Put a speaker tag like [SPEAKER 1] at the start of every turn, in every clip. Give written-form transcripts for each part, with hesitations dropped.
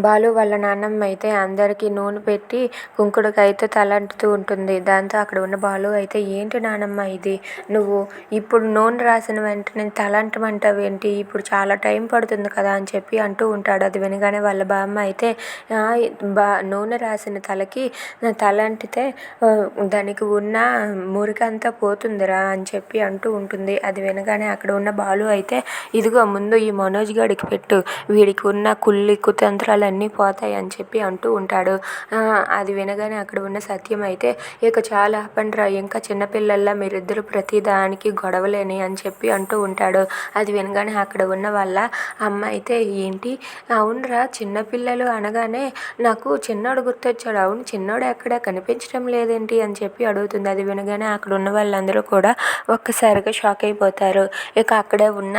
[SPEAKER 1] బాలు వాళ్ళ నాన్నమ్మ అయితే అందరికీ నూనె పెట్టి కుంకుడుకాయతో తలంటుతూ ఉంటుంది. దాంతో అక్కడ ఉన్న బాలు అయితే, ఏంటి నానమ్మ ఇది, నువ్వు ఇప్పుడు నూనె రాసిన వెంటనే తలంటమంటావేంటి, ఇప్పుడు చాలా టైం పడుతుంది కదా అని చెప్పి అంటూ ఉంటాడు. అది వినగానే వాళ్ళ బామ్మ అయితే, నూనె రాసిన తలకి తలంటితే దానికి ఉన్న మురికంతా పోతుందిరా అని చెప్పి అంటూ ఉంటుంది. అది వినగానే అక్కడ ఉన్న బాలు అయితే, ఇదిగో ముందు ఈ మనోజ్ గడికి పెట్టు, వీడికి ఉన్న కుళ్ళి కుతంత్రాలన్నీ పోతాయి అని చెప్పి అంటూ ఉంటాడు. అది వినగానే అక్కడ ఉన్న సత్యం అయితే, ఇక చాలా ఆపండిరా, ఇంకా చిన్నపిల్లల్లా మీరిద్దరు ప్రతిదానికి గొడవలేని అని చెప్పి అంటూ ఉంటాడు. అది వినగానే అక్కడ ఉన్న వాళ్ళ అమ్మ అయితే, ఏంటి, అవునరా చిన్నపిల్లలు అనగానే నాకు చిన్నోడు గుర్తొచ్చాడు, అవును చిన్నోడు ఎక్కడ కనిపించడం లేదేంటి అని చెప్పి అడుగుతుంది. అది వినగానే అక్కడ ఉన్న వాళ్ళందరూ కూడా ఒక్కసారిగా షాక్ అయిపోతారు. ఇక అక్కడే ఉన్న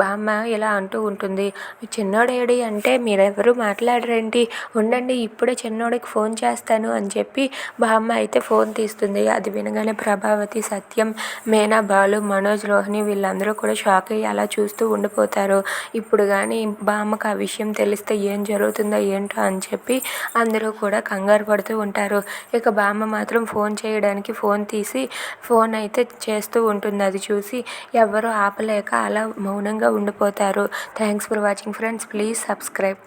[SPEAKER 1] బామ్మ ఇలా అంటూ ఉంటుంది, చిన్నోడేడి అంటే మీరెవరు మాట్లాడరేంటి, ఉండండి ఇప్పుడే చిన్నోడికి ఫోన్ చేస్తాను అని చెప్పి బామ్మ అయితే ఫోన్ తీస్తుంది. అది వినగానే ప్రభావతి, సత్యం, మీనా, బాలు, మనోజ్, రోహిణి వీళ్ళందరూ కూడా షాక్ అయ్యి అలా చూస్తూ ఉండిపోతారు. ఇప్పుడు కానీ బామ్మకు ఆ విషయం తెలిస్తే ఏం జరుగుతుందో ఏంటో అని చెప్పి అందరూ కూడా కంగారు పడుతూ ఉంటారు. ఇక బామ్మ మాత్రం ఫోన్ చేయడానికి ఫోన్ తీసి ఫోన్ అయితే చేస్తూ ఉంటుంది. అది చూసి ఎవ్వరూ ఆపలేక అలా మౌనంగా ఉండిపోతారు. Thanks for watching friends, please subscribe.